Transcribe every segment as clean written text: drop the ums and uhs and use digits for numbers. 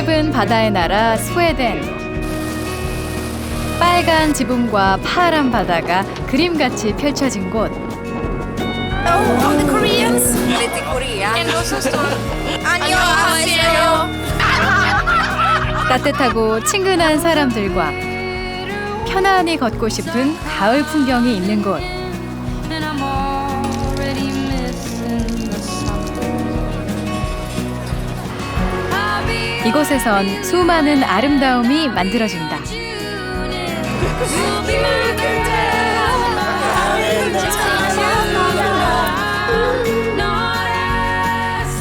푸른 바다의 나라 스웨덴. 빨간 지붕과 파란 바다가 그림같이 펼쳐진 곳. Oh, the Koreans. Lite Korea. 안녕하세요. 따뜻하고 친근한 사람들과 편안히 걷고 싶은 가을 풍경이 있는 곳. 이곳에선 수많은 아름다움이 만들어진다.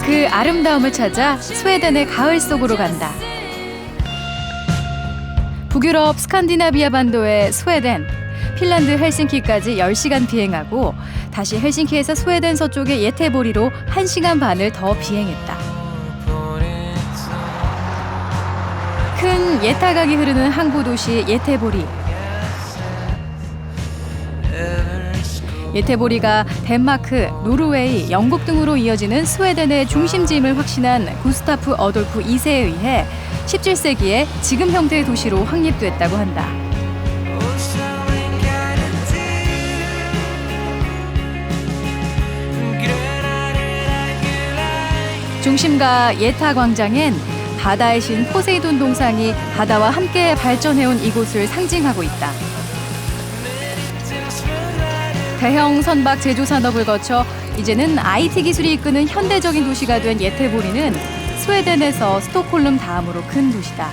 그 아름다움을 찾아 스웨덴의 가을 속으로 간다. 북유럽 스칸디나비아 반도의 스웨덴, 핀란드 헬싱키까지 10시간 비행하고 다시 헬싱키에서 스웨덴 서쪽의 예테보리로 1시간 반을 더 비행했다. 큰 예타강이 흐르는 항구 도시 예테보리. 예테보리가 덴마크, 노르웨이, 영국 등으로 이어지는 스웨덴의 중심지임을 확신한 구스타프 어돌프 2세에 의해 17세기에 지금 형태의 도시로 확립됐다고 한다. 중심가 예타 광장엔 바다의 신 포세이돈 동상이 바다와 함께 발전해온 이곳을 상징하고 있다. 대형 선박 제조 산업을 거쳐 이제는 IT 기술이 이끄는 현대적인 도시가 된 예테보리는 스웨덴에서 스톡홀름 다음으로 큰 도시다.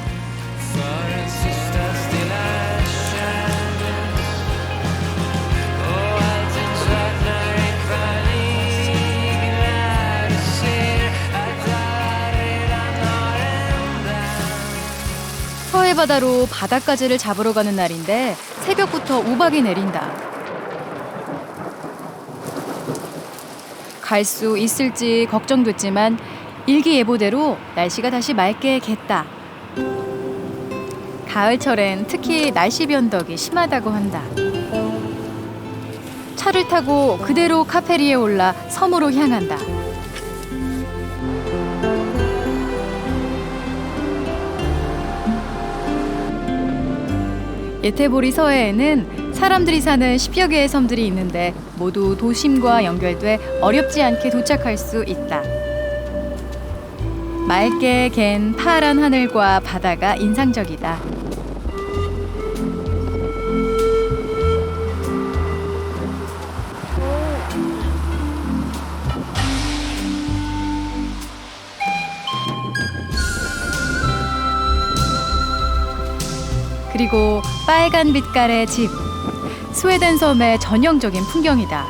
서해 바다로 바닷가재를 잡으러 가는 날인데 새벽부터 우박이 내린다. 갈 수 있을지 걱정됐지만 일기예보대로 날씨가 다시 맑게 겠다. 가을철엔 특히 날씨 변덕이 심하다고 한다. 차를 타고 그대로 카페리에 올라 섬으로 향한다. 예테보리 서해에는 사람들이 사는 10여 개의 섬들이 있는데 모두 도심과 연결돼 어렵지 않게 도착할 수 있다. 맑게 갠 파란 하늘과 바다가 인상적이다. 그리고 빨간 빛깔의 집, 스웨덴 섬의 전형적인 풍경이다.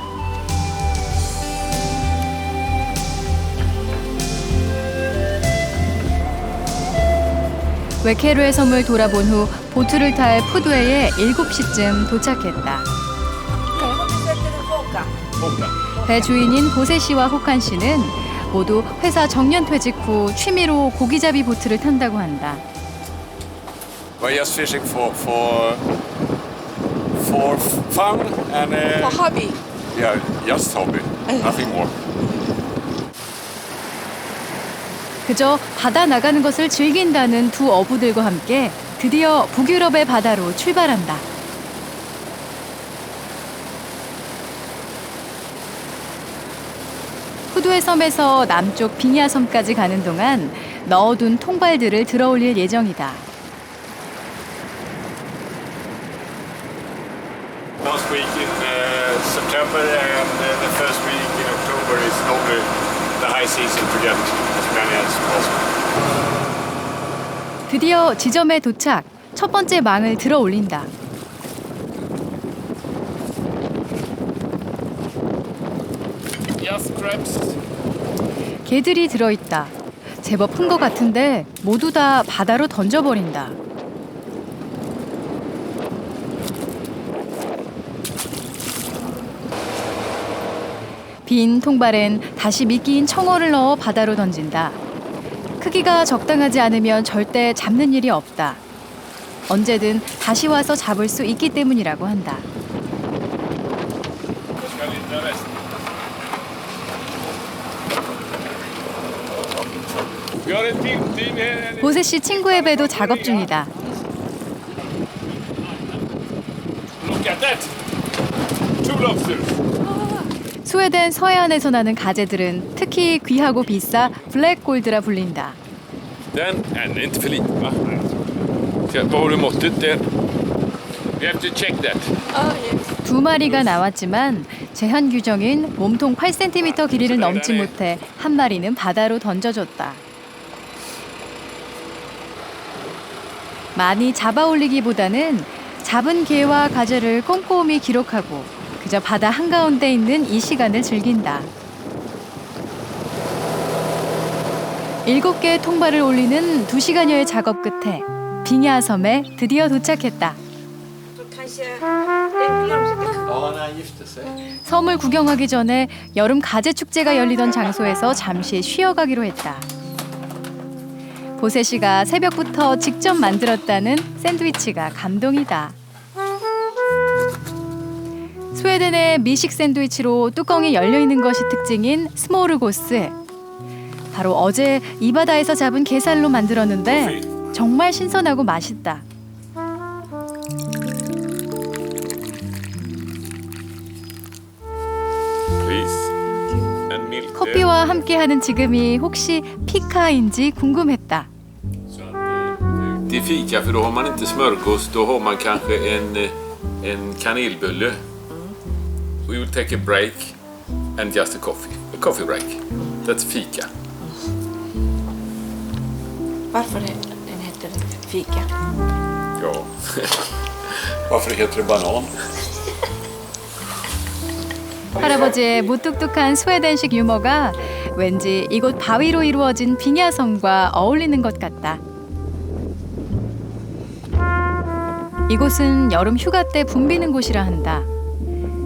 웨케루의 섬을 돌아본 후 보트를 탈 푸드웨이에 7시쯤 도착했다. 배 주인인 보세 씨와 호칸 씨는 모두 회사 정년퇴직 후 취미로 고기잡이 보트를 탄다고 한다. We're just fishing for fun and For hobby. yeah, just hobby, nothing more. 그저 바다 나가는 것을 즐긴다는 두 어부들과 함께 드디어 북유럽의 바다로 출발한다. 푸드웨 섬에서 남쪽 비니아 섬까지 가는 동안 넣어둔 통발들을 들어올릴 예정이다. Last week in September and the first week in October is normally the high season to get as many as possible. 드디어 지점에 도착, 첫 번째 망을 들어 올린다. Yes, crabs. 개들이 들어있다. 제법 큰 것 같은데 모두 다 바다로 던져버린다. 빈 통발엔 다시 미끼인 청어를 넣어 바다로 던진다. 크기가 적당하지 않으면 절대 잡는 일이 없다. 언제든 다시 와서 잡을 수 있기 때문이라고 한다. Vi har en tillsyn här. 보세 씨 친구의 배도 작업 중이다. Look at that. 2 lobsters. 스웨덴 서해안에서 나는 가재들은 특히 귀하고 비싸 블랙골드라 불린다. Den är inte för liten, va? Vad har du måttet där? We have to check that. 2마리가 나왔지만 제한 규정인 몸통 8cm 길이를 넘지 못해 한 마리는 바다로 던져줬다. 많이 잡아 올리기보다는 잡은 게와 가재를 꼼꼼히 기록하고 그저 바다 한가운데 있는 이 시간을 즐긴다. 7개의 통발을 올리는 2시간여의 작업 끝에 빙야 섬에 드디어 도착했다. 섬을 구경하기 전에 여름 가재 축제가 열리던 장소에서 잠시 쉬어가기로 했다. 보세 씨가 새벽부터 직접 만들었다는 샌드위치가 감동이다. 스웨덴의 미식 샌드위치로 뚜껑이 열려 있는 것이 특징인 스모르고스. 바로 어제 이 바다에서 잡은 게살로 만들었는데 정말 신선하고 맛있다. Please. And milk. 커피와 함께하는 지금이 혹시 피카인지 궁금했다. Till fika, för då har man inte smörgås, då har man kanske en kanelbulle. We will take a break and just a coffee break. That's fika. Varför den heter fika? Ja. Varför heter det banan? 할아버지의 무뚝뚝한 스웨덴식 유머가 왠지 이곳 바위로 이루어진 빙야섬과 어울리는 것 같다. 이곳은 여름 휴가 때 붐비는 곳이라 한다.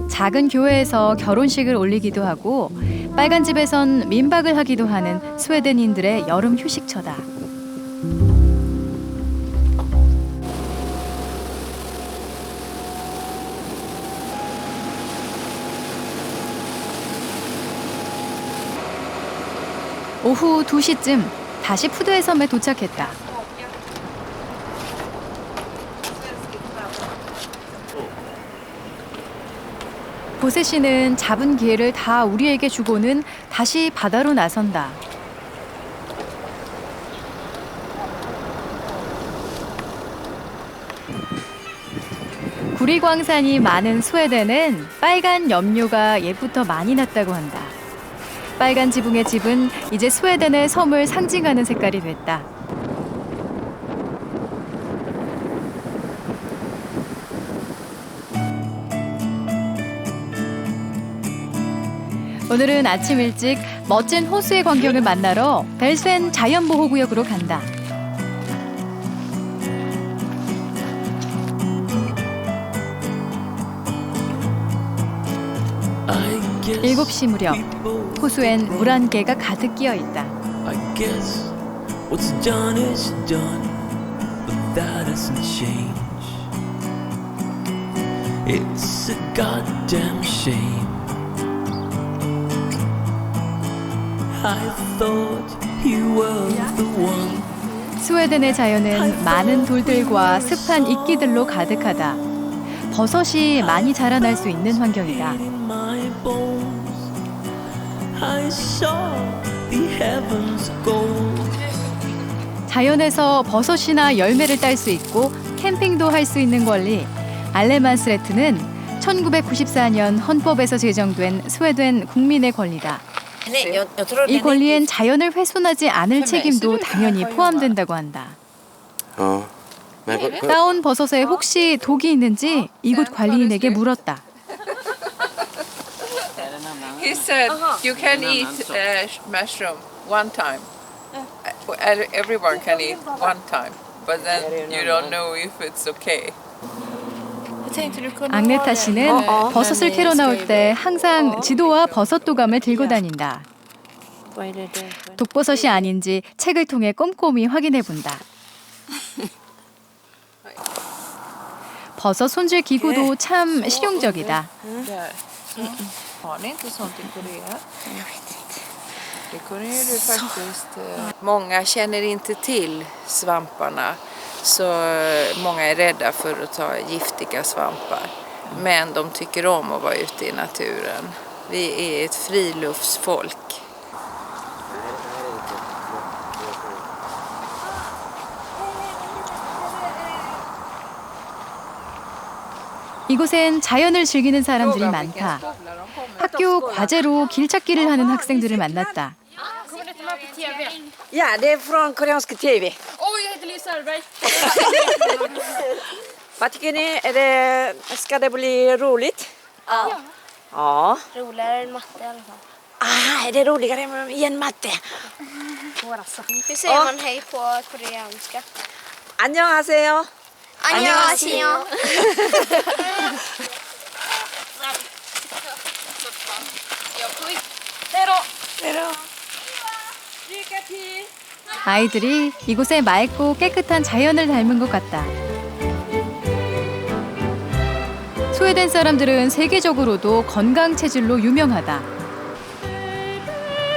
작은 교회에서 결혼식을 올리기도 하고 빨간 집에선 민박을 하기도 하는 스웨덴인들의 여름 휴식처다. 오후 2시쯤 다시 푸드의 섬에 도착했다. 보세 씨는 잡은 게를 다 우리에게 주고는 다시 바다로 나선다. 구리광산이 많은 스웨덴은 빨간 염료가 옛부터 많이 났다고 한다. 빨간 지붕의 집은 이제 스웨덴의 섬을 상징하는 색깔이 됐다. 오늘은 아침 일찍 멋진 호수의 광경을 만나러 벨센 자연보호구역으로 간다. 7시 무렵 호수엔 물 한 개가 가득 끼어 있다. I guess what's done is done, but that doesn't change. It's a goddamn shame. I thought you were the one. 스웨덴의 자연은 많은 돌들과 습한 이끼들로 가득하다. 버섯이 많이 자라날 수 있는 환경이다. In my bones, I saw the heavens gold. 자연에서 버섯이나 열매를 딸 수 있고 캠핑도 할 수 있는 권리. 알레만스레트는 1994년 헌법에서 제정된 스웨덴 국민의 권리다. 이 권리엔 자연을 훼손하지 않을 책임도 당연히 포함된다고 한다. 따온 버섯에 혹시 독이 있는지 이곳 관리인에게 물었다. He said you can eat mushroom one time. Everyone can eat one time, but then you don't know if it's okay. 앙네타 씨는 버섯을 캐러 나올 때 항상 지도와 버섯 도감을 들고 다닌다. 독버섯이 아닌지 책을 통해 꼼꼼히 확인해 본다. 버섯 손질 기구도 참 실용적이다. Har ni inte sånt i Korea? Det kunde ju du faktiskt. Många känner inte till svamparna, så många är rädda för att ta giftiga svampar. Men de tycker om att vara ute i naturen. Vi är ett friluftsfolk. 이곳엔 자연을 즐기는 사람들이 많다. 학교 과제로 길찾기를 하는 학생들을 만났다. Ja, det är från koreansk TV. Oj, jag heter Liv Söderberg. Vad tycker ni? Ska det bli roligt? Ja. Ja. Roligare än matte i alla fall. Är det roligare än matte? Hur säger man hej på koreanska? 안녕하세요. 안녕하세요. 아이들이 이곳의 맑고 깨끗한 자연을 닮은 것 같다. 스웨덴 사람들은 세계적으로도 건강 체질로 유명하다.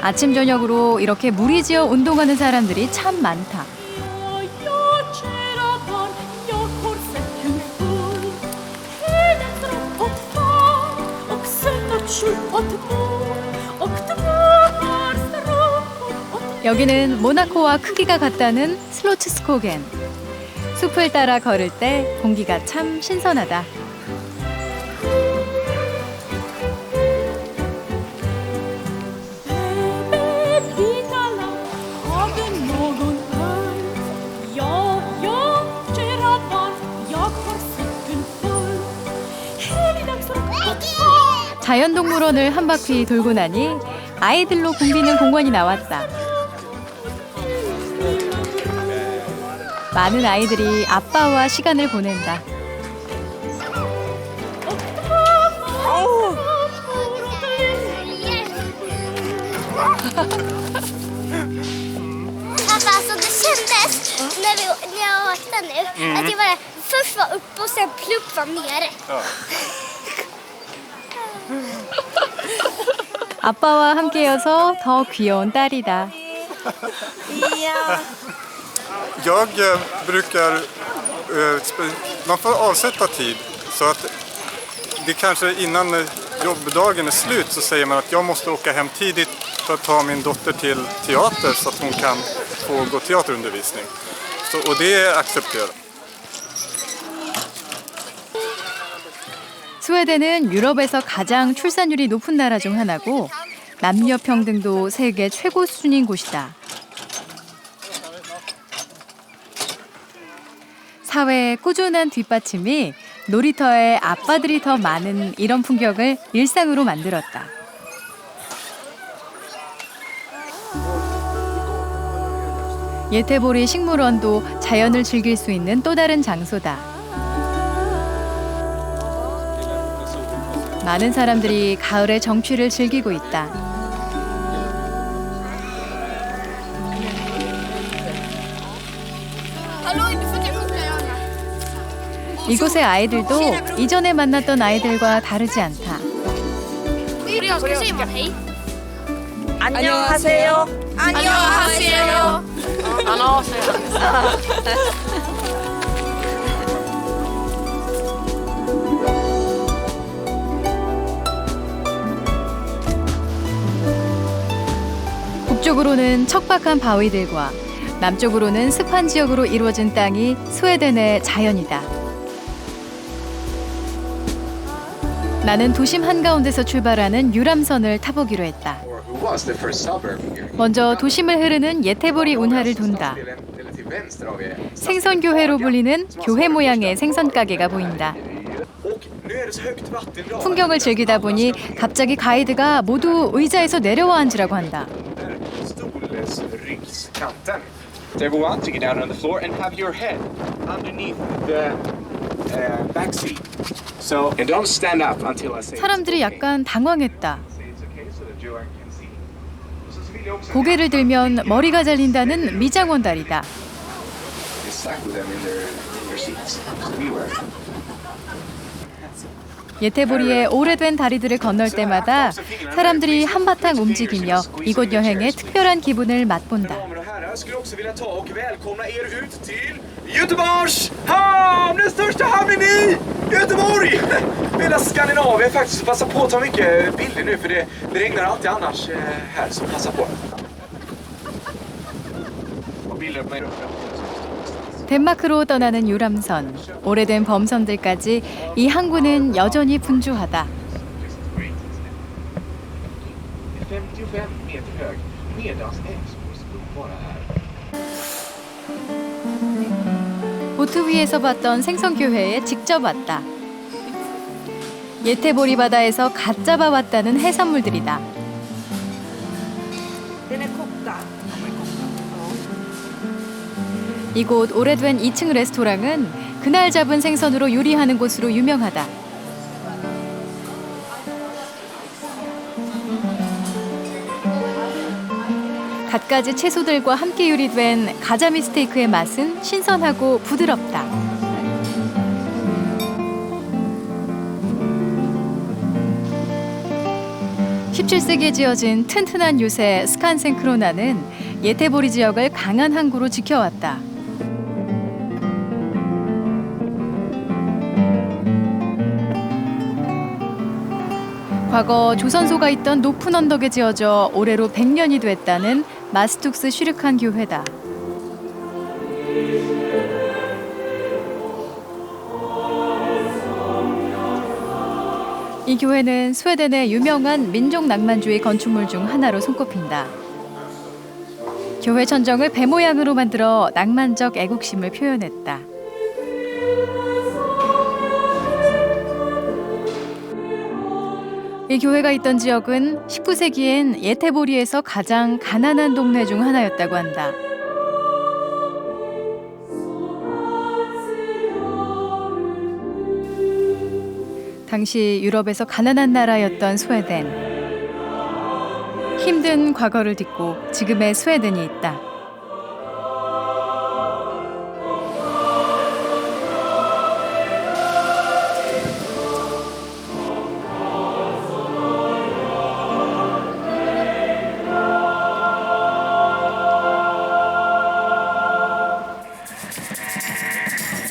아침 저녁으로 이렇게 무리지어 운동하는 사람들이 참 많다. 여기는 모나코와 크기가 같다는 슬로츠스코겐. 숲을 따라 걸을 때 공기가 참 신선하다. 자연동물원을 한 바퀴 돌고 나니 아이들로 붐비는 공원이 나왔다. 많은 아이들이 아빠와 시간을 보낸다. Pappa, alltså det kändes när jag åkte nu att jag bara först var uppe och sen plupp var nere. 아빠와 함께여서 더 귀여운 딸이다. Jag brukar... Man får avsätta tid. Så att det kanske innan jobbdagen är slut så säger man att jag måste åka hem tidigt för att ta min dotter till teater så att hon kan få gå teaterundervisning. Och det accepterar jag. 스웨덴은 유럽에서 가장 출산율이 높은 나라 중 하나고 남녀 평등도 세계 최고 수준인 곳이다. 사회의 꾸준한 뒷받침이 놀이터에 아빠들이 더 많은 이런 풍경을 일상으로 만들었다. 예테보리 식물원도 자연을 즐길 수 있는 또 다른 장소다. 많은 사람들이 가을의 정취를 즐기고 있다. 이곳의 아이들도 이전에 만났던 아이들과 다르지 않다. Hur säger man hej? 안녕하세요. 안녕하세요. 북쪽으로는 척박한 바위들과 남쪽으로는 습한 지역으로 이루어진 땅이 스웨덴의 자연이다. 나는 도심 한가운데서 출발하는 유람선을 타보기로 했다. 먼저 도심을 흐르는 예테보리 운하를 돈다. 생선교회로 불리는 교회 모양의 생선 가게가 보인다. 풍경을 즐기다 보니 갑자기 가이드가 모두 의자에서 내려와 앉으라고 한다. They will want to get down on the floor and have your head underneath the back seat. So, and don't stand up until I say. 사람들이 약간 당황했다. 고개를 들면 머리가 잘린다는 미장원달이다. 예태보리의 오래된 다리들을 건널 때마다 사람들이 한바탕 움직이며 이곳 여행의 특별한 기분을 맛본다. Jag skulle också vilja ta och välkomna er ut till Göteborgs hamn! Den största hamnen i Göteborg! Hela Skandinavien faktiskt. Passa på att ta mycket bilder nu för det regnar alltid annars här, så passa på. Och bilder på mig. 덴마크로 떠나는 유람선, 오래된 범선들까지 이 항구는 여전히 분주하다. 55 meter hög medans Älvsborgsbron bara här. 보트 위에서 봤던 생선교회에 직접 왔다. 예태보리 바다에서 갓 잡아왔다는 해산물들이다. 이곳 오래된 2층 레스토랑은 그날 잡은 생선으로 요리하는 곳으로 유명하다. 갖가지 채소들과 함께 요리된 가자미 스테이크의 맛은 신선하고 부드럽다. (17세기에) 지어진 튼튼한 요새 스칸센 크로나는 예태보리 지역을 강한 항구로 지켜왔다. 과거 조선소가 있던 높은 언덕에 지어져 올해로 100년이 됐다는 마스툭스 슈르칸 교회다. 이 교회는 스웨덴의 유명한 민족 낭만주의 건축물 중 하나로 손꼽힌다. 교회 천정을 배 모양으로 만들어 낭만적 애국심을 표현했다. 이 교회가 있던 지역은 19세기엔 예태보리에서 가장 가난한 동네 중 하나였다고 한다. 당시 유럽에서 가난한 나라였던 스웨덴. 힘든 과거를 딛고 지금의 스웨덴이 있다.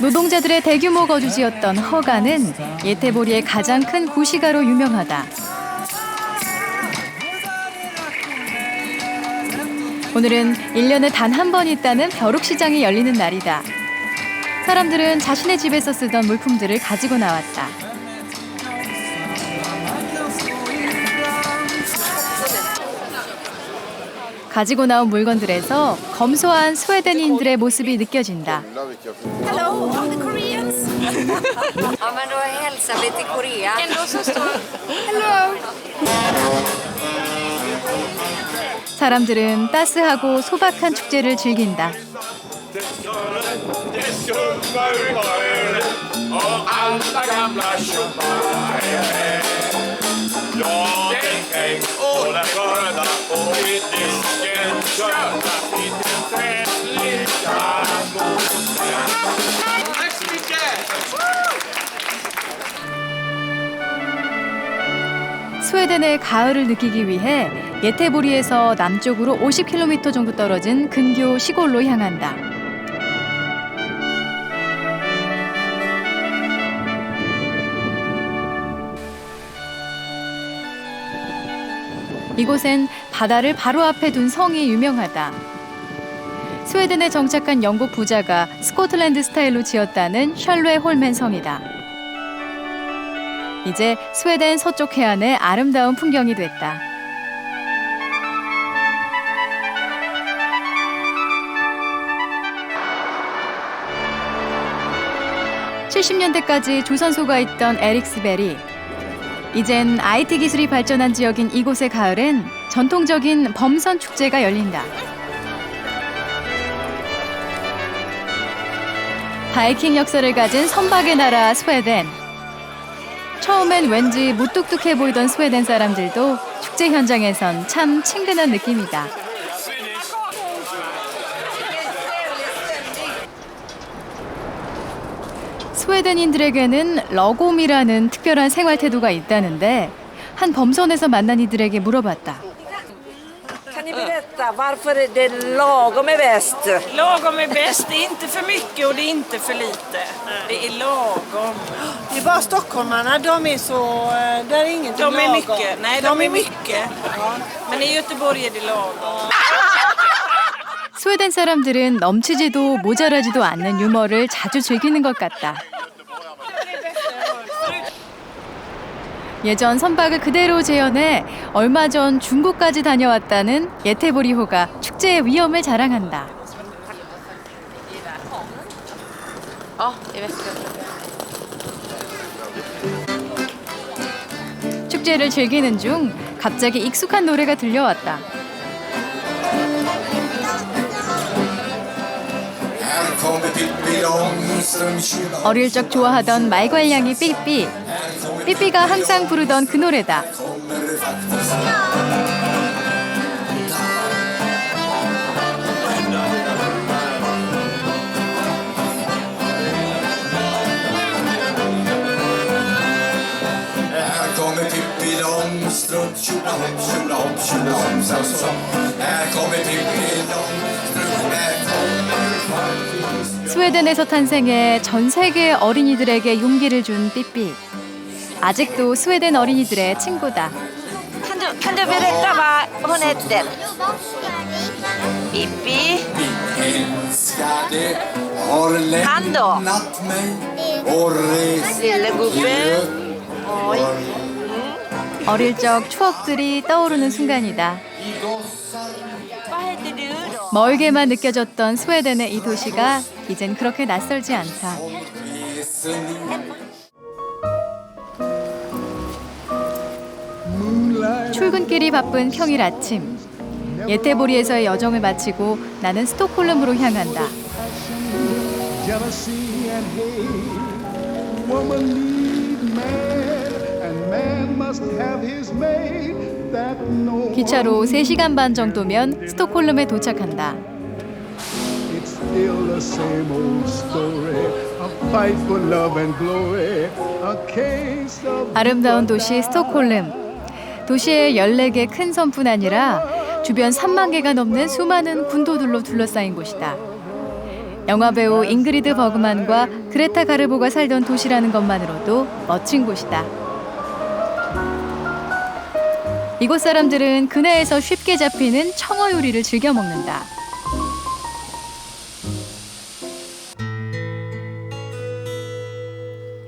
노동자들의 대규모 거주지였던 허가는 예태보리의 가장 큰 구시가로 유명하다. 오늘은 1년에 단 한 번 있다는 벼룩시장이 열리는 날이다. 사람들은 자신의 집에서 쓰던 물품들을 가지고 나왔다. 가지고 나온 물건들에서 검소한 스웨덴인들의 모습이 느껴진다. Hello, all the Koreans. Ja, men då hälsar vi till Korea. En då som står Hello. 사람들은 따스하고 소박한 축제를 즐긴다. 스웨덴의 가을을 느끼기 위해 예태보리에서 남쪽으로 50km 정도 떨어진 근교 시골로 향한다. 이곳엔 바다를 바로 앞에 둔 성이 유명하다. 스웨덴에 정착한 영국 부자가 스코틀랜드 스타일로 지었다는 셜레 홀맨 성이다. 이제 스웨덴 서쪽 해안의 아름다운 풍경이 됐다. (70년대까지) 조선소가 있던 에릭스베리. 이젠 IT 기술이 발전한 지역인 이곳의 가을엔 전통적인 범선 축제가 열린다. 바이킹 역사를 가진 선박의 나라 스웨덴. 처음엔 왠지 무뚝뚝해 보이던 스웨덴 사람들도 축제 현장에선 참 친근한 느낌이다. 스웨덴인들에게는 러곰이라는 특별한 생활 태도가 있다는데 한 범선에서 만난 이들에게 물어봤다. Kan ni berätta varför det är lagom är bäst? Lagom är bäst. Det är inte för mycket och det är inte för lite. Det är lagom. Det är bara stockholmarna, de är så... Där är ingenting De är lagom. mycket. Nej, de är mycket. Ja. Men i Göteborg är det lagom. 스웨덴 사람들은 넘치지도 모자라지도 않는 유머를 자주 즐기는 것 같다. 예전 선박을 그대로 재현해 얼마 전 중국까지 다녀왔다는 예테보리호가 축제의 위엄을 자랑한다. 축제를 즐기는 중 갑자기 익숙한 노래가 들려왔다. 어릴 적 좋아하던 말괄량이 삐삐. 삐삐가 항상 부르던 그 노래다. 스웨덴에서 탄생해 전 세계 어린이들에게 용기를 준 삐삐. 아직도 스웨덴 어린이들의 친구다. Kan du berätta vad hon heter? Pippi. Han då? Lille gubben. Oj. 어릴 적 추억들이 떠오르는 순간이다. Vad heter du då? 멀게만 느껴졌던 스웨덴의 이 도시가 이젠 그렇게 낯설지 않다. 출근길이 바쁜 평일 아침. 예테보리에서의 여정을 마치고 나는 스톡홀름으로 향한다. 기차로 3시간 반 정도면 스톡홀름에 도착한다. 아름다운 도시 스톡홀름. 도시의 14개 큰 섬뿐 아니라 주변 3만 개가 넘는 수많은 군도들로 둘러싸인 곳이다. 영화배우 잉그리드 버그만과 그레타 가르보가 살던 도시라는 것만으로도 멋진 곳이다. 이곳 사람들은 그네에서 쉽게 잡히는 청어 요리를 즐겨 먹는다.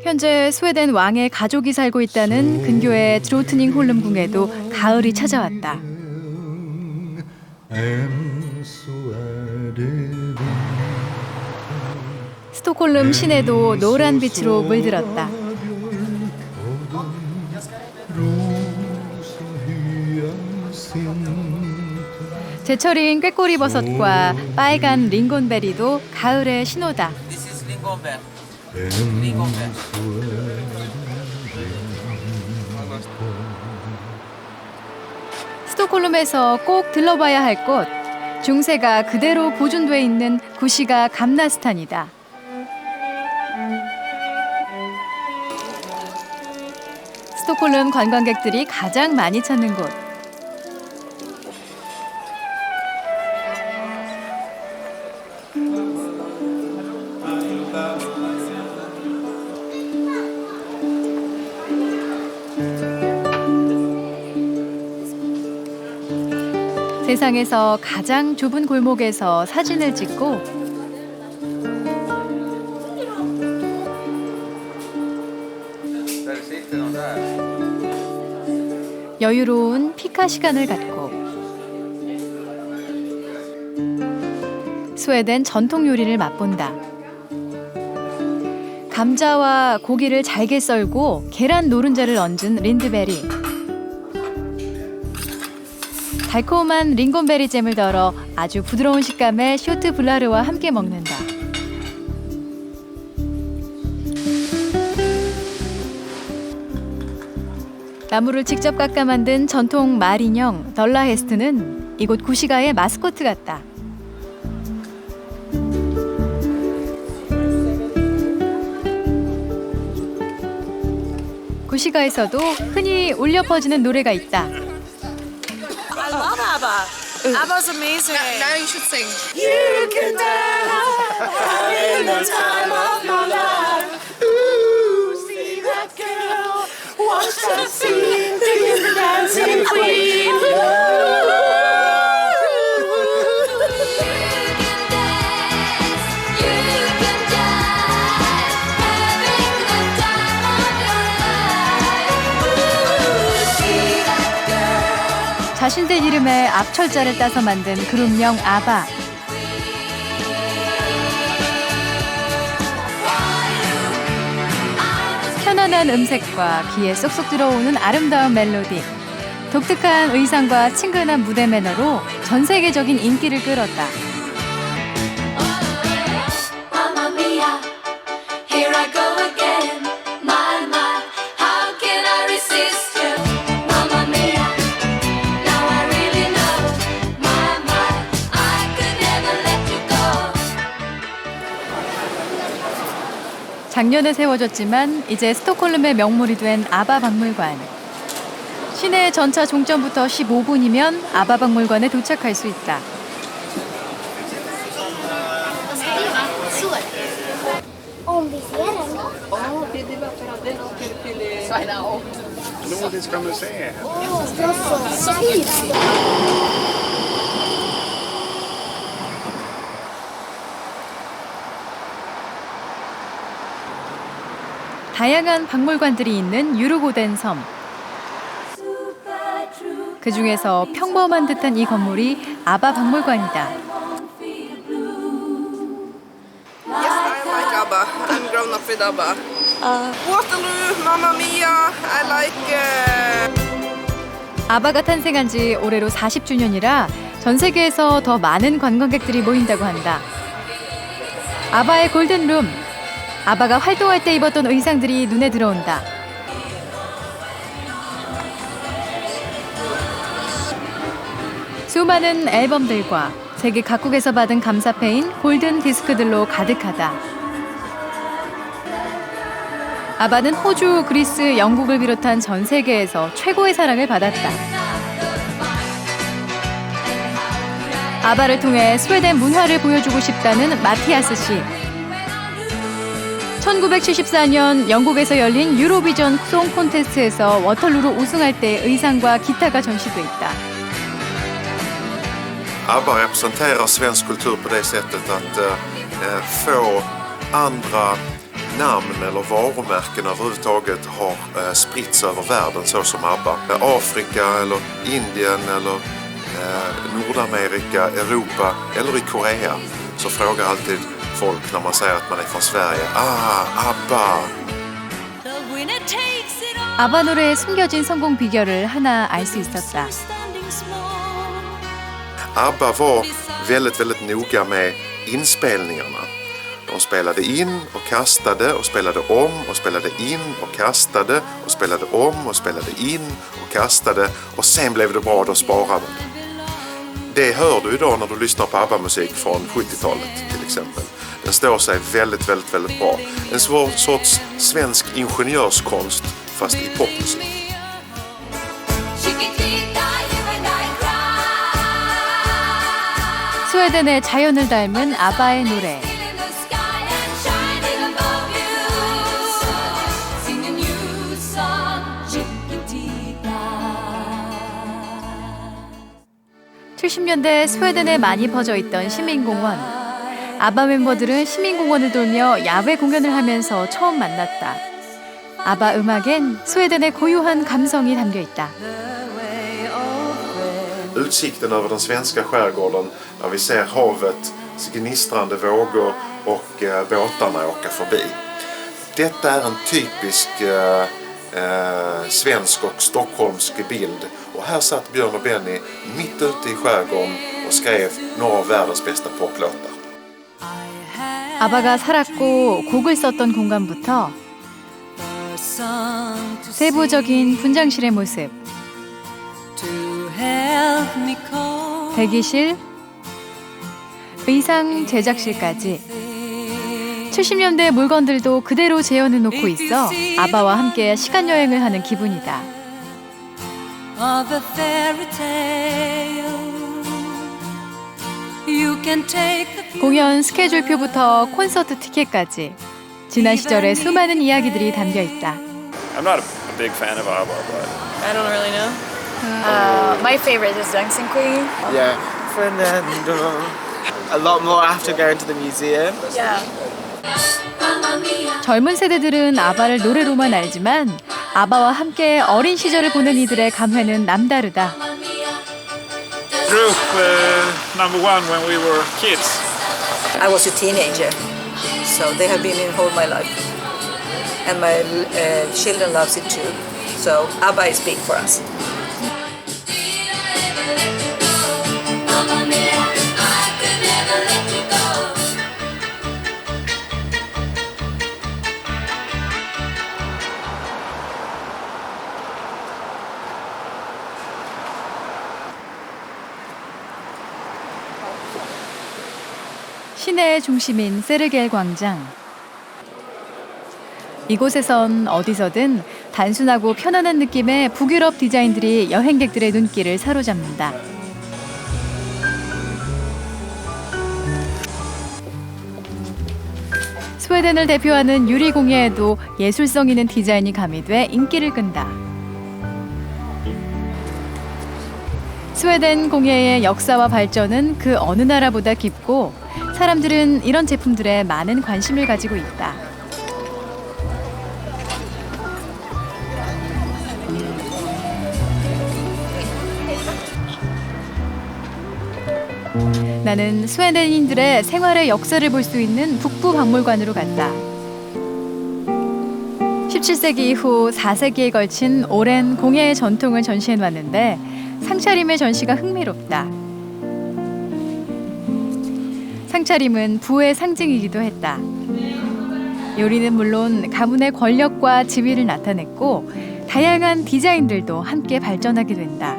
현재 스웨덴 왕의 가족이 살고 있다는 근교의 드로트닝 홀름 궁에도 가을이 찾아왔다. 스톡홀름 시내도 노란 빛으로 물들었다. 제철인 꾀꼬리 버섯과 빨간 링곤베리도 가을의 신호다. 스톡홀름에서 꼭 들러봐야 할 곳, 중세가 그대로 보존돼 있는 구시가 감나스탄이다. 스톡홀름 관광객들이 가장 많이 찾는 곳. 세상에서 가장 좁은 골목에서 사진을 찍고 여유로운 피카 시간을 갖고 스웨덴 전통 요리를 맛본다. 감자와 고기를 잘게 썰고 계란 노른자를 얹은 린드베리. 달콤한 링곤베리 잼을 덜어 아주 부드러운 식감의 쇼트 블라르와 함께 먹는다. 나무를 직접 깎아 만든 전통 말 인형 덜라헤스트는 이곳 구시가의 마스코트 같다. 구시가에서도 흔히 울려 퍼지는 노래가 있다. I love ABBA. ABBA's amazing. Now you should sing. You can dance, having the time of my life. Ooh, see that girl, watch that scene, being the dancing queen. 자신들 이름에 앞철자를 따서 만든 그룹명 아바. 편안한 음색과 귀에 쏙쏙 들어오는 아름다운 멜로디, 독특한 의상과 친근한 무대 매너로 전 세계적인 인기를 끌었다. 작년에 세워졌지만 이제 스톡홀름의 명물이 된 아바 박물관. 시내 전차 종점부터 15분이면 아바 박물관에 도착할 수 있다. Nordiska museet. 다양한 박물관들이 있는 유르고덴 섬. 그 중에서 평범한 듯한 이 건물이 아바 박물관이다. Yes, I like ABBA. I'm grown up with ABBA. Waterloo, Mamma Mia. I like. 아바가 탄생한 지 올해로 40주년이라 전 세계에서 더 많은 관광객들이 모인다고 한다. 아바의 골든룸. 아바가 활동할 때 입었던 의상들이 눈에 들어온다. 수많은 앨범들과 세계 각국에서 받은 감사패인 골든 디스크들로 가득하다. 아바는 호주, 그리스, 영국을 비롯한 전 세계에서 최고의 사랑을 받았다. 아바를 통해 스웨덴 문화를 보여주고 싶다는 마티아스 씨. 1974년 영국에서 열린 유로비전 송 콘테스트에서 워털루로 우승할 때 의상과 기타가 전시돼 있다. ABBA representerar svensk kultur på det sättet att få andra namn eller varumärken överhuvudtaget har spritts över världen så som ABBA. Afrika eller Indien eller Nordamerika, Europa eller i Korea så frågar alltid folk när man säger att man är från Sverige. ABBA! 아바 노래의 숨겨진 성공 비결을 하나 알 수 있었다. ABBA var väldigt noga med inspelningarna. De spelade in och kastade och spelade om och spelade in och kastade och spelade om och spelade in och kastade och sen blev det bra, då sparade de. Det hör du idag när du lyssnar på ABBA-musik från 70-talet till exempel. Den står sig väldigt bra. En sorts svensk ingenjörskonst fast i popmusik. 스웨덴의 자연을 닮은 아바의 노래. (70년대) 스웨덴에 많이 퍼져 있던 시민공원. 아바 멤버들은 시민공원을 돌며 야외 공연을 하면서 처음 만났다. 아바 음악엔 스웨덴의 고유한 감성이 담겨 있다. Utsikten över den svenska skärgården där vi ser havet, gnistrande vågor och båtarna åka förbi. Detta är en typisk svensk och stockholmsk bild. Och här satt Björn och Benny mitt ute i skärgården och skrev några av världens bästa poplåtar. 아바가 살았고 곡을 썼던 공간부터 세부적인 분장실의 모습, 대기실, 의상 제작실까지 70년대 물건들도 그대로 재현해 놓고 있어 아바와 함께 시간 여행을 하는 기분이다. Of a fairy tale. You can take the 공연 스케줄표부터 콘서트 티켓까지 지난 시절의 수많은 이야기들이 담겨 있다. I'm not a big fan of ABBA, but I don't really know. My favorite is Dancing Queen. Yeah, Fernando. A lot more after going to the museum. Yeah. 젊은 세대들은 아바를 노래로만 알지만 아바와 함께 어린 시절을 보낸 이들의 감회는 남다르다. group number one when we were kids. I was a teenager, so they have been in all my life. And my children loves it too. So ABBA is big for us. 시내의 중심인 세르겔 광장. 이곳에선 어디서든 단순하고 편안한 느낌의 북유럽 디자인들이 여행객들의 눈길을 사로잡는다. 스웨덴을 대표하는 유리 공예에도 예술성 있는 디자인이 가미돼 인기를 끈다. 스웨덴 공예의 역사와 발전은 그 어느 나라보다 깊고 사람들은 이런 제품들에 많은 관심을 가지고 있다. 나는 스웨덴인들의 생활의 역사를 볼 수 있는 북부 박물관으로 갔다. 17세기 이후 4세기에 걸친 오랜 공예의 전통을 전시해놨는데 상차림의 전시가 흥미롭다. 상차림은 부의 상징이기도 했다. 요리는 물론 가문의 권력과 지위를 나타냈고 다양한 디자인들도 함께 발전하게 된다.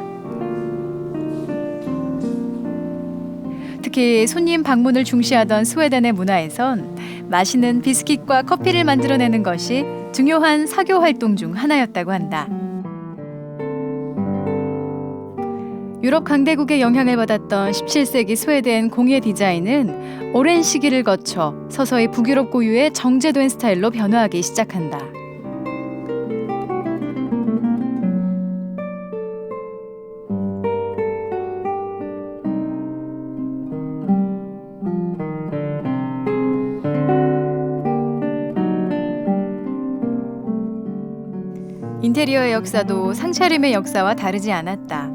특히 손님 방문을 중시하던 스웨덴의 문화에선 맛있는 비스킷과 커피를 만들어내는 것이 중요한 사교 활동 중 하나였다고 한다. 유럽 강대국의 영향을 받았던 17세기 스웨덴 공예 디자인은 오랜 시기를 거쳐 서서히 북유럽 고유의 정제된 스타일로 변화하기 시작한다. 인테리어의 역사도 상차림의 역사와 다르지 않았다.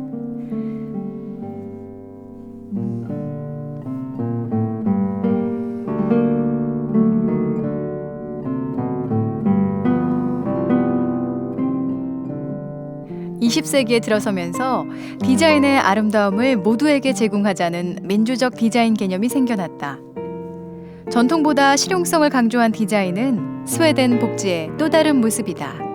(20세기에) 들어서면서 디자인의 아름다움을 모두에게 제공하자는 민주적 디자인 개념이 생겨났다. 전통보다 실용성을 강조한 디자인은 스웨덴 복지의 또 다른 모습이다.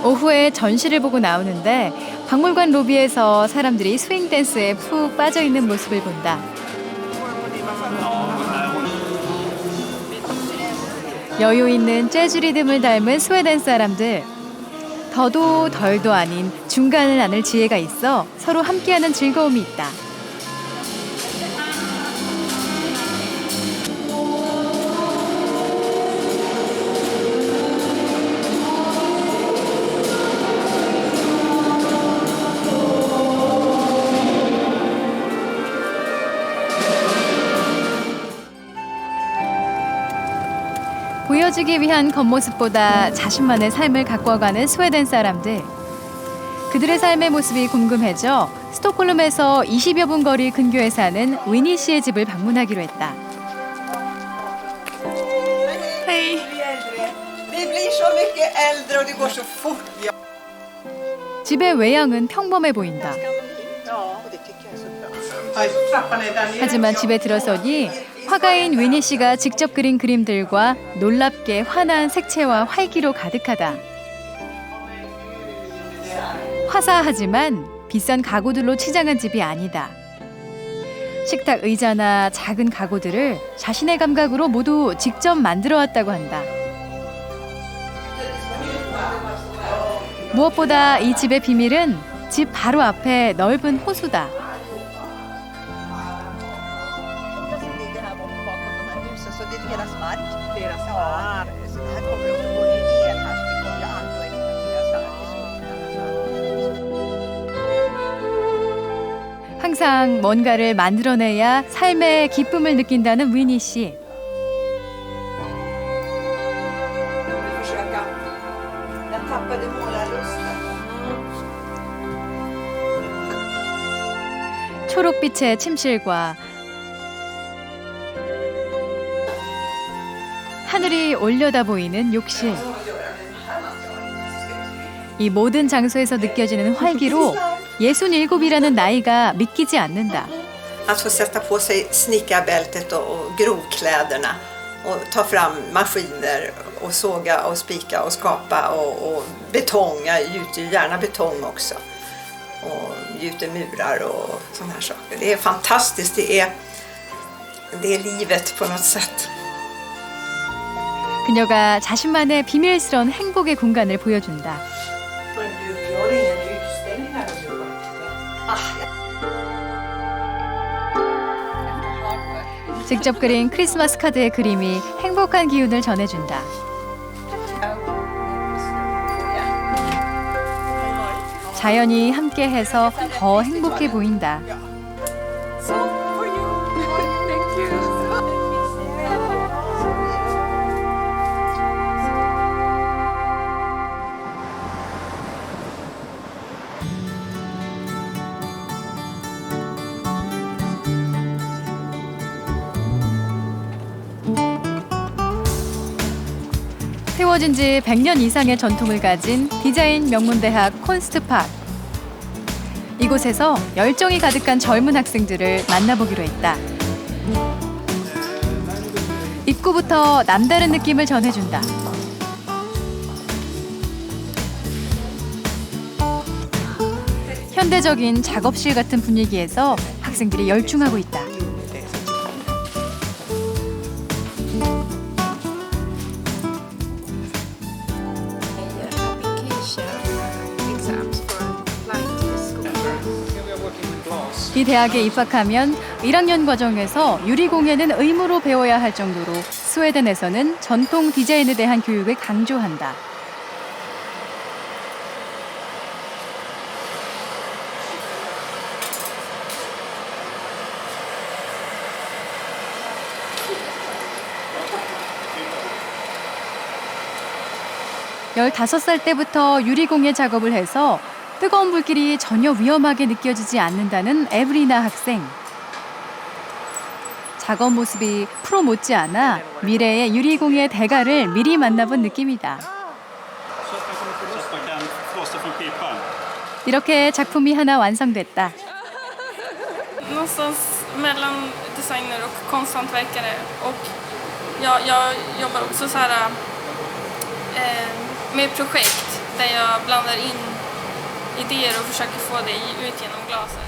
오후에 전시를 보고 나오는데 박물관 로비에서 사람들이 스윙 댄스에 푹 빠져 있는 모습을 본다. 여유 있는 재즈 리듬을 닮은 스웨덴 사람들. 더도 덜도 아닌 중간을 아는 지혜가 있어 서로 함께하는 즐거움이 있다. 보여주기 위한 겉모습보다 자신만의 삶을 가꿔가는 스웨덴 사람들. 그들의 삶의 모습이 궁금해져 스톡홀름에서 20여 분 거리 근교에 사는 위니 씨의 집을 방문하기로 했다. Hej! Vi blir så mycket äldre och det går så fort. 집의 외양은 평범해 보인다. Ja, det tycker jag är så bra. 하지만 집에 들어서니 화가인 위니 씨가 직접 그린 그림들과 놀랍게 환한 색채와 활기로 가득하다. 화사하지만 비싼 가구들로 치장한 집이 아니다. 식탁 의자나 작은 가구들을 자신의 감각으로 모두 직접 만들어 왔다고 한다. 무엇보다 이 집의 비밀은 집 바로 앞에 넓은 호수다. 항상 뭔가를 만들어내야 삶의 기쁨을 느낀다는 위니 씨. 초록빛의 침실과 하늘이 올려다 보이는 욕실. 이 모든 장소에서 느껴지는 활기로 67이라는 나이가 믿기지 않는다. Att få sätta på sig snickarbältet och grovkläderna och ta fram maskiner och såga och spika och skapa och betong. Jag gjuter ju gärna betong också. Och gjuter murar och såna här saker. Det är fantastiskt. Det är livet på något sätt. 그녀가 자신만의 비밀스러운 행복의 공간을 보여준다. 직접 그린 크리스마스 카드의 그림이 행복한 기운을 전해준다. 자연이 함께해서 더 행복해 보인다. 세워진 지 100년 이상의 전통을 가진 디자인 명문대학 콘스트팍. 이곳에서 열정이 가득한 젊은 학생들을 만나보기로 했다. 입구부터 남다른 느낌을 전해준다. 현대적인 작업실 같은 분위기에서 학생들이 열중하고 있다. 이 대학에 입학하면 1학년 과정에서 유리공예는 의무로 배워야 할 정도로 스웨덴에서는 전통 디자인에 대한 교육을 강조한다. 열다섯 살 때부터 유리공예 작업을 해서 뜨거운 불길이 전혀 위험하게 느껴지지 않는다는 에브리나 학생. 작업 모습이 프로 못지않아 미래의 유리공예 대가를 미리 만나본 느낌이다. 이렇게 작품이 하나 완성됐다. Någonstans mellan designer och konsthantverkare och jag jobbar också så här med projekt där jag blandar in idéer och försöker få det ut genom glaset.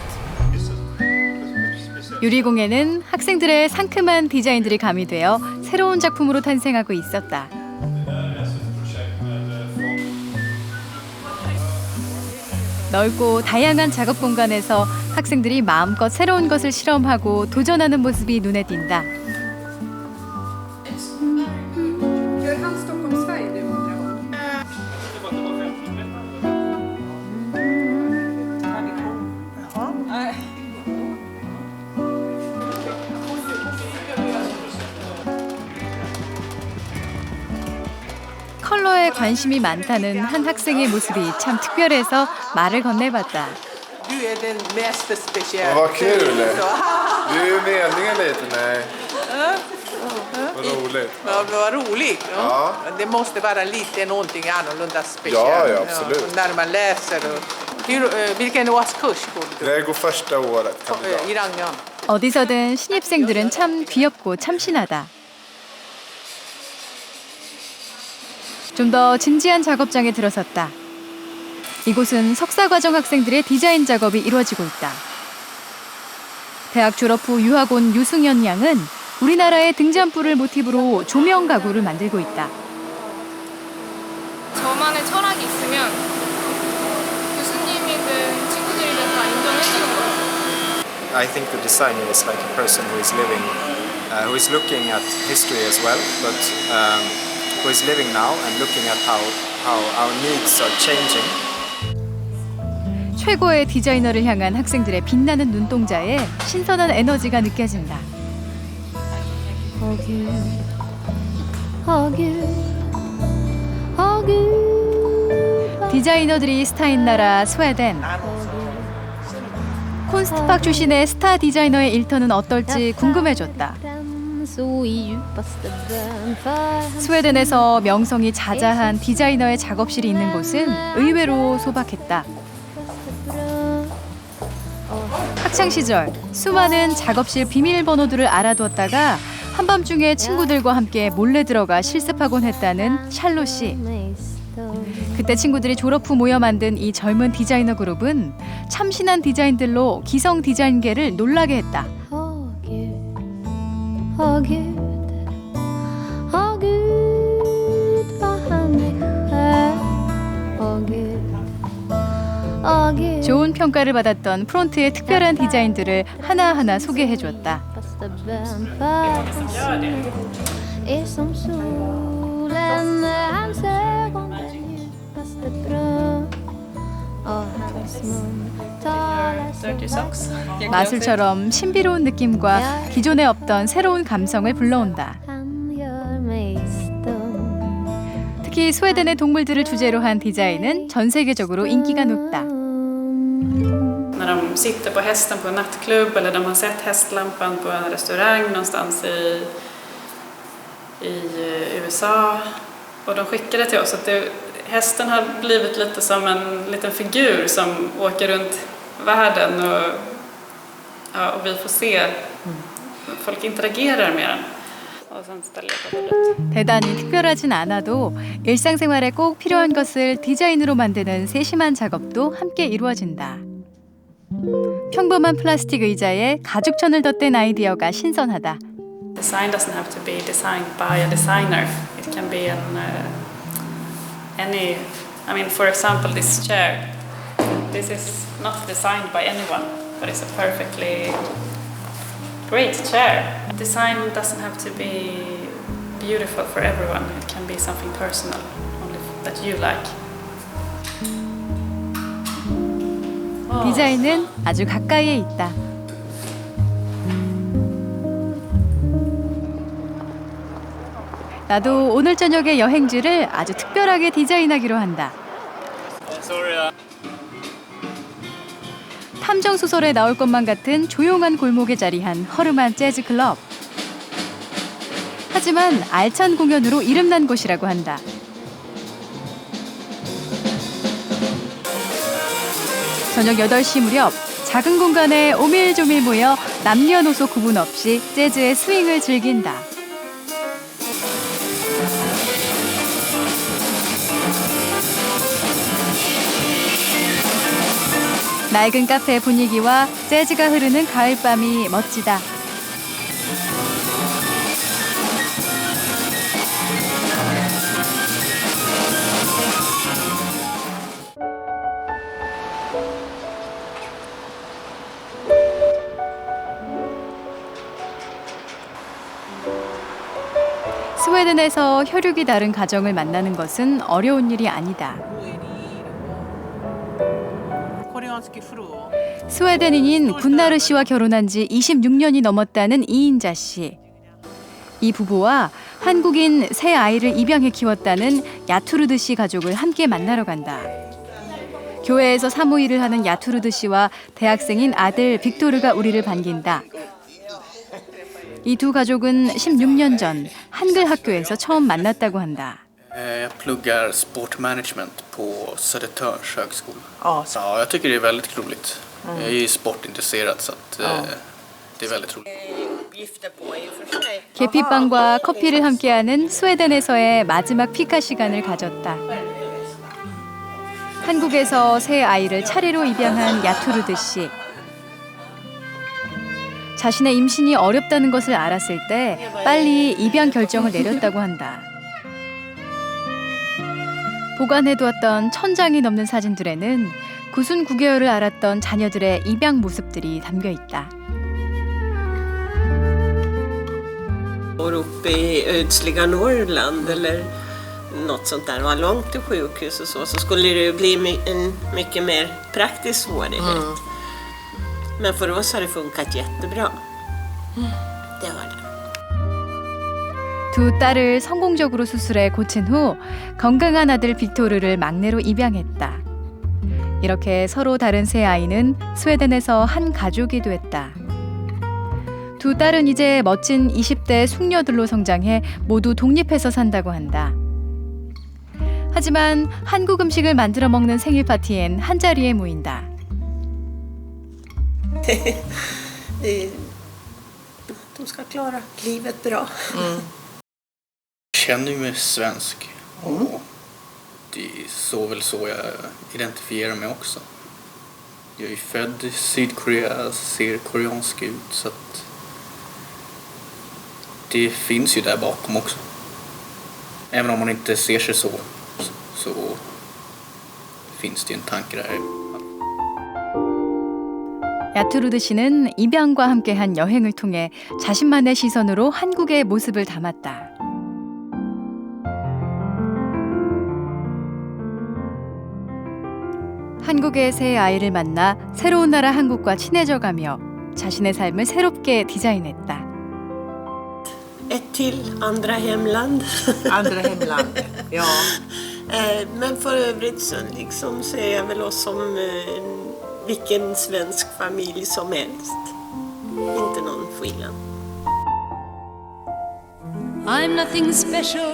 유리공예는 학생들의 상큼한 디자인들이 가미되어 새로운 작품으로 탄생하고 있었다. 넓고 다양한 작업 공간에서 학생들이 마음껏 새로운 것을 실험하고 도전하는 모습이 눈에 띈다. 컬러에 관심이 많다는 한 학생의 모습이 참 특별해서 말을 건네봤다. Du är den mest speciella. Vad kul! Du är ju meningen lite, nej. Vad roligt. Ja, vad roligt. Ja. Det måste vara lite någonting annorlunda speciellt. Ja, absolut. När man läser och Vilken årskurs går du? Jag går första året. 1학년. 어디서든 신입생들은 참 귀엽고 참신하다. 좀 더 진지한 작업장에 들어섰다. 이곳은 석사과정 학생들의 디자인 작업이 이루어지고 있다. 대학 졸업 후 유학 온 유승현 양은 우리나라의 등잔불을 모티브로 조명 가구를 만들고 있다. 저만의 철학이 있으면 교수님이든 친구들이든 다 인정해주는 것 같아요. I think the designer is like a person who is living, who is looking at history as well, but who is living now and looking at how our needs are changing. 최고의 디자이너를 향한 학생들의 빛나는 눈동자에 신선한 에너지가 느껴진다. 디자이너들이 스타인 나라 스웨덴. 콘스트팍 출신의 스타 디자이너의 일터는 어떨지 궁금해졌다. 스웨덴에서 명성이 자자한 디자이너의 작업실이 있는 곳은 의외로 소박했다. 학창 시절 수많은 작업실 비밀번호들을 알아두었다가 한밤중에 친구들과 함께 몰래 들어가 실습하곤 했다는 샬로 씨. 그때 친구들이 졸업 후 모여 만든 이 젊은 디자이너 그룹은 참신한 디자인들로 기성 디자인계를 놀라게 했다. 좋은 평가를 받았던 프론트의 특별한 디자인들을 하나하나 소개해줬다. 마술처럼 신비로운 느낌과 기존에 없던 새로운 감성을 불러온다. 특히 스웨덴의 동물들을 주제로 한 디자인은 전 세계적으로 인기가 높다. När de sitter på hästen på en nattklubb eller de har sett hästlampan på en restaurang någonstans i USA och de skickar det till oss att hästen har blivit lite som en liten figur som åker runt världen och vi får se folk interagerar med den. 대단히 특별하진 않아도 일상생활에 꼭 필요한 것을 디자인으로 만드는 세심한 작업도 함께 이루어진다. 평범한 플라스틱 의자에 가죽천을 덧댄 아이디어가 신선하다. Design doesn't have to be designed by a designer. It can be any. I mean, for example, this chair. This is not designed by anyone, but it's a perfectly great chair. Design doesn't have to be beautiful for everyone. It can be something personal, only that you like. 디자인은 아주 가까이에 있다. 나도 오늘 저녁의 여행지를 아주 특별하게 디자인하기로 한다. 탐정 소설에 나올 것만 같은 조용한 골목에 자리한 허름한 재즈 클럽. 하지만 알찬 공연으로 이름난 곳이라고 한다. 저녁 8시 무렵 작은 공간에 오밀조밀 모여 남녀노소 구분 없이 재즈의 스윙을 즐긴다. 낡은 카페 분위기와 재즈가 흐르는 가을밤이 멋지다. 스웨덴에서 혈육이 다른 가정을 만나는 것은 어려운 일이 아니다. 스웨덴인인 군나르 씨와 결혼한 지 26년이 넘었다는 이인자 씨. 이 부부와 한국인 새 아이를 입양해 키웠다는 야투르드 씨 가족을 함께 만나러 간다. 교회에서 사무 일을 하는 야투르드 씨와 대학생인 아들 빅토르가 우리를 반긴다. 이 두 가족은 16년 전 한글 학교에서 처음 만났다고 한다. Jag pluggar sport management på på Södertörns högskola. Ja, ja, jag tycker det är väldigt roligt. Mm. Jag är ju sportintresserad så att, det är väldigt roligt. 계피빵과 커피를 함께하는 스웨덴에서의 마지막 피카 시간을 가졌다. 한국에서 새 아이를 차례로 입양한 야투르드 씨. 자신의 임신이 어렵다는 것을 알았을 때 빨리 입양 결정을 내렸다고 한다. 보관해두었던 1000장이 넘는 사진들에는 99개월을 앓았던 자녀들의 입양 모습들이 담겨 있다. Uppe i ödsliga Norrland eller något sånt där, var långt till sjukhus och så skulle det bli en mycket mer praktisk svårighet. Men för oss har det funkat jättebra. Det har det. 두 딸을 성공적으로 수술해 고친 후 건강한 아들 빅토르를 막내로 입양했다. 이렇게 서로 다른 세 아이는 스웨덴에서 한 가족이 됐다. 두 딸은 이제 멋진 20대 숙녀들로 성장해 모두 독립해서 산다고 한다. 하지만 한국 음식을 만들어 먹는 생일 파티엔 한자리에 모인다. De ska klara livet bra. Jag känner mig svensk och det är väl så jag identifierar mig också. Jag är född i Sydkorea, ser koreansk ut så att det finns ju där bakom också. Även om man inte ser sig så finns det en tanke där. 야투르드 씨는 입양과 함께한 여행을 통해 자신만의 시선으로 한국의 모습을 담았다. 한국의 새 아이를 만나 새로운 나라 한국과 친해져가며 자신의 삶을 새롭게 디자인했다. Ett till andra hemland. Andra hemland, ja. Men för övrigt så liksom ser jag väl oss som vilken svensk familj som helst. Inte någon skillnad. I'm nothing special.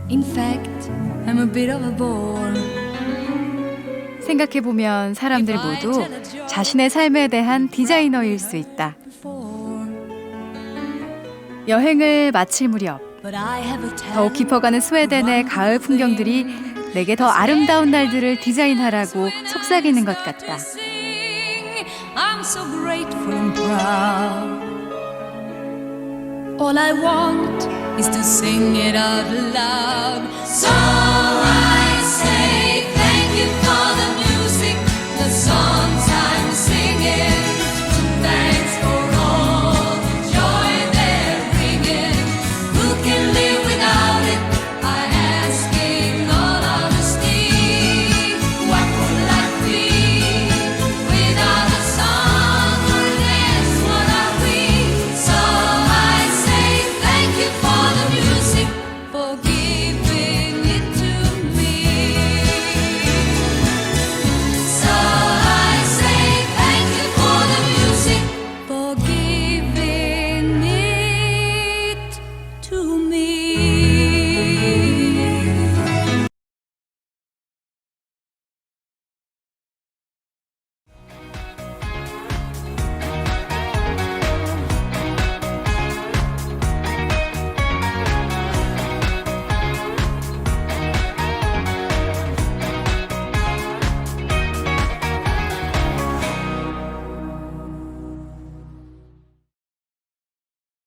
In fact, I'm a bit of a bore. 생각해보면 사람들 모두 자신의 삶에 대한 디자이너일 수 있다. 여행을 마칠 무렵 더욱 깊어가는 스웨덴의 가을 풍경들이 내게 더 아름다운 날들을 디자인하라고 속삭이는 것 같다. I'm so grateful and proud. All I want is to sing it out loud.